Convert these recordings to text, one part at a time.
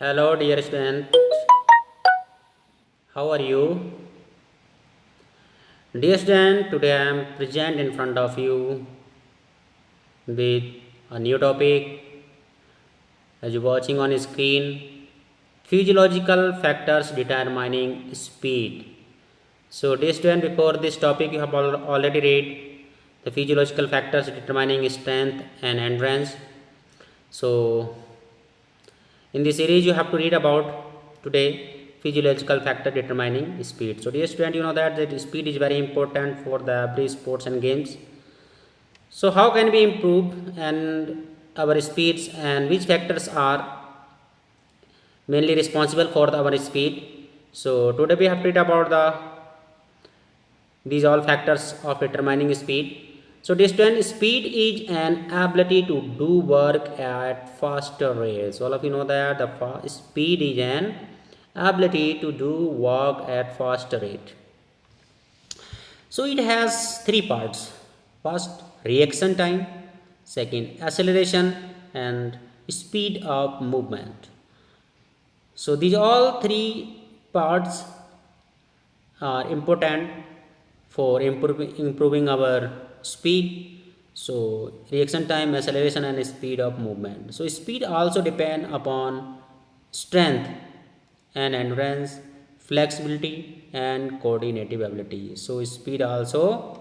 Hello, dear student. How are you? Dear student, today I am present in front of you with a new topic as you're watching on screen physiological factors determining speed. So, dear student, before this topic, you have already read the physiological factors determining strength and endurance. So, in this series, you have to read about today physiological factor determining speed. So, dear student, you know that speed is very important for the every sports and games. So, how can we improve and our speeds and which factors are mainly responsible for our speed? So, today we have to read about these all factors of determining speed. So, dear student, speed is an ability to do work at faster rates. All of you know that the speed is an ability to do work at faster rate. So it has three parts. First, reaction time, second, acceleration, and speed of movement. So these all three parts are important for improving our speed. So reaction time, acceleration, and speed of movement. So speed also depend upon strength and endurance, flexibility, and coordinative ability. So speed also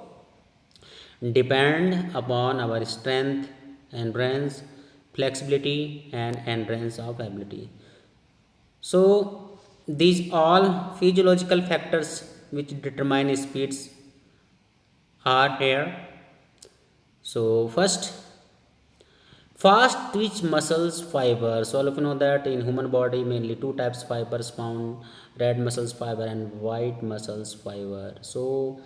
depend upon our strength, endurance, flexibility, and endurance of ability. So these all physiological factors which determine speeds are here. So first, fast twitch muscles fibers. So all of you know that in human body mainly two types fibers found: red muscles fiber and white muscles fiber. So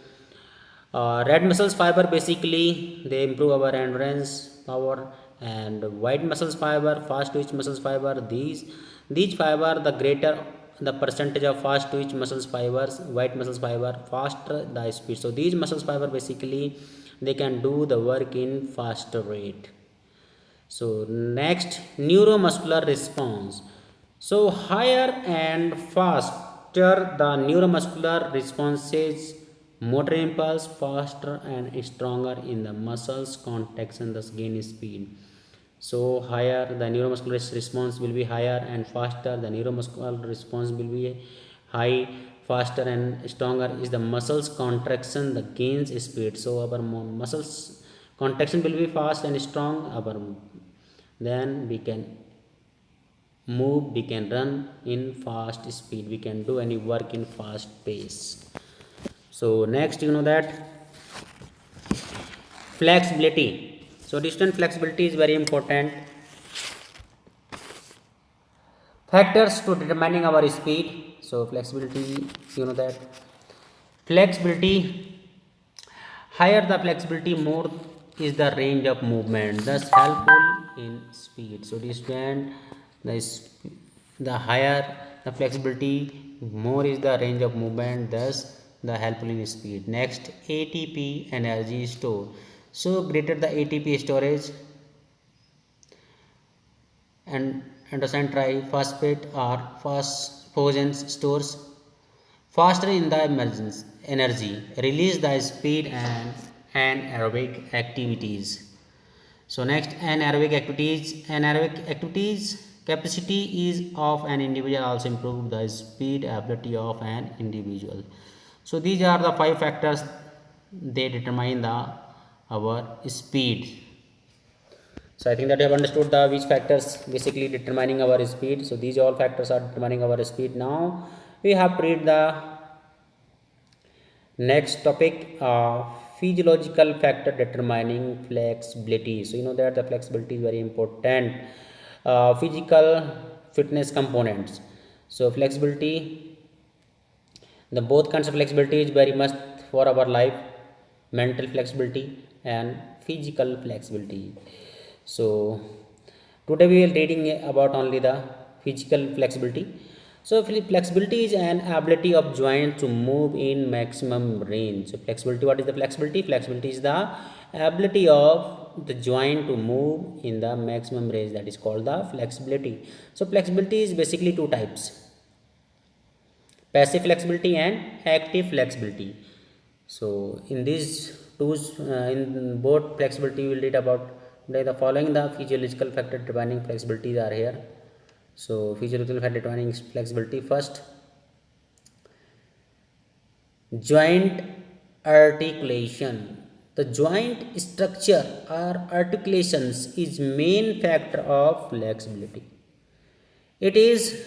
red muscles fiber basically they improve our endurance power, and white muscles fiber, fast twitch muscles fiber, these fiber the greater the percentage of fast twitch muscles fibers, white muscles fiber faster the speed. So these muscles fiber basically they can do the work in faster rate. So next, neuromuscular response. So higher and faster the neuromuscular responses, motor impulse faster and stronger in the muscles contraction thus gain speed. So higher the neuromuscular response will be higher and faster the neuromuscular response will be high, faster and stronger is the muscles contraction the gains speed. So our muscles contraction will be fast and strong, our then we can move, we can run in fast speed, we can do any work in fast pace. So next, you know that flexibility. So distance flexibility is very important factors to determining our speed. So flexibility, you know that flexibility, higher the flexibility more is the range of movement thus helpful in speed. So distance the the higher the flexibility, more is the range of movement thus the helpful in speed. Next, ATP energy store. So greater the ATP storage and endocyte triphosphate or phosphogens stores faster in the emergence energy release the speed and anaerobic activities. So next, anaerobic activities capacity is of an individual also improve the speed ability of an individual. So these are the five factors they determine the our speed. So I think that you have understood the which factors basically determining our speed. So these all factors are determining our speed. Now we have to read the next topic, physiological factor determining flexibility. So you know that the flexibility is very important. Physical fitness components. So flexibility, the both kinds of flexibility is very much for our life, mental flexibility and physical flexibility. So today we will reading about only the physical flexibility. So flexibility is an ability of joint to move in maximum range. So flexibility, what is the flexibility? Flexibility is the ability of the joint to move in the maximum range, that is called the flexibility. So flexibility is basically two types: passive flexibility and active flexibility. So in these two, in both flexibility, we will read about the following: the physiological factor determining flexibilities are here. So physiological factor determining flexibility: first, joint articulation. The joint structure or articulations is main factor of flexibility. It is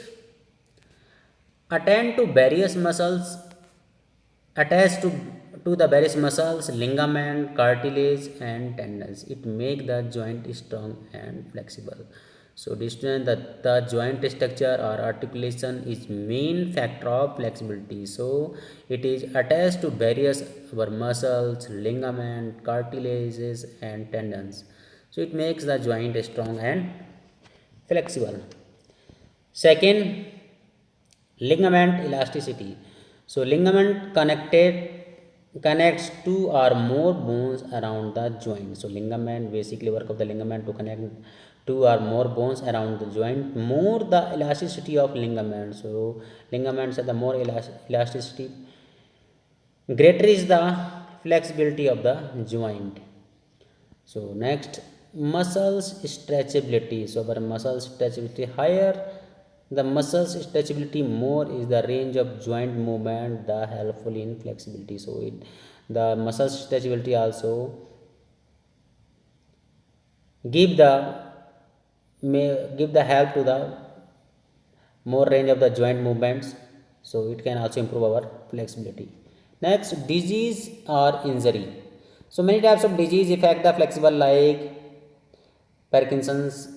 attend to various muscles, attached to the various muscles, ligament, cartilage and tendons. It make the joint strong and flexible. So this that the joint structure or articulation is main factor of flexibility. So it is attached to various our muscles, ligament, cartilages and tendons. So it makes the joint strong and flexible. Second, ligament elasticity. So ligament connects two or more bones around the joint. So ligament, basically work of the ligament to connect two or more bones around the joint. More the elasticity of ligament. So ligaments have the more elasticity, greater is the flexibility of the joint. So next, muscles stretchability. So our muscle stretchability higher, the muscles stretchability more is the range of joint movement the helpful in flexibility. So it, the muscle stretchability also give the may give the help to the more range of the joint movements. So it can also improve our flexibility. Next, disease or injury. So many types of disease affect the flexible, like Parkinson's,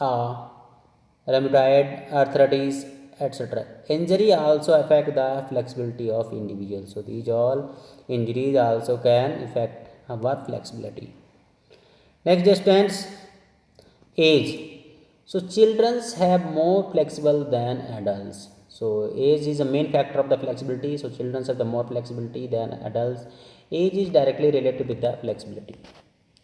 rheumatoid arthritis, etc. Injury also affect the flexibility of individuals. So these all injuries also can affect our flexibility. Next distance, age. So children have more flexible than adults. So age is a main factor of the flexibility. So children have the more flexibility than adults. Age is directly related with the flexibility.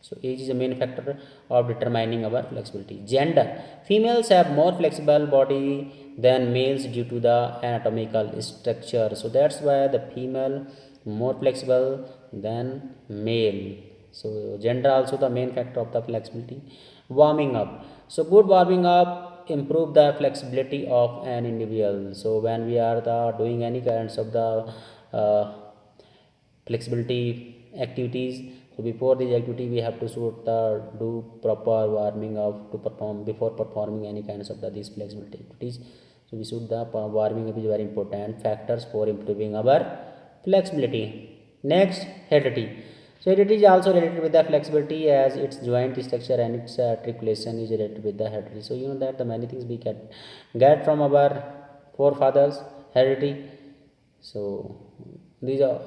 So age is a main factor of determining our flexibility. Gender, females have more flexible body than males due to the anatomical structure. So that's why the female more flexible than male. So gender also the main factor of the flexibility. Warming up. So good warming up improve the flexibility of an individual. So when we are doing any kinds of the uh, flexibility activities, so before this activity we have to do proper warming up to perform before performing any kinds of these flexibility activities. So we should the warming up is very important factors for improving our flexibility. Next, heredity. So heredity is also related with the flexibility, as its joint structure and its articulation is related with the heredity. So you know that the many things we can get from our forefathers, heredity. So these are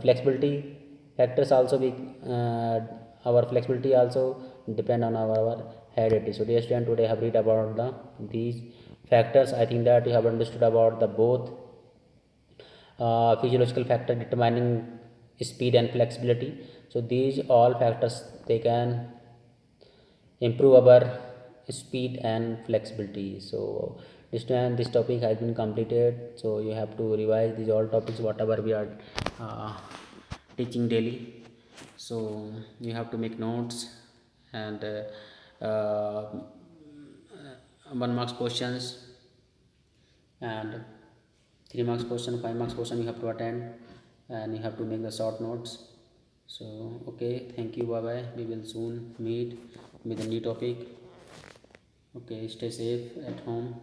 flexibility factors also be our flexibility also depend on our heredity. So dear student, today I have read about these factors. I think that you have understood about the both physiological factor determining speed and flexibility. So these all factors they can improve our speed and flexibility. So this topic has been completed. So you have to revise these all topics whatever we are uh, teaching daily. So you have to make notes and 1 marks questions and 3 marks question, 5 marks question you have to attend, and you have to make the short notes. So okay, thank you, bye bye, we will soon meet with a new topic. Okay, stay safe at home.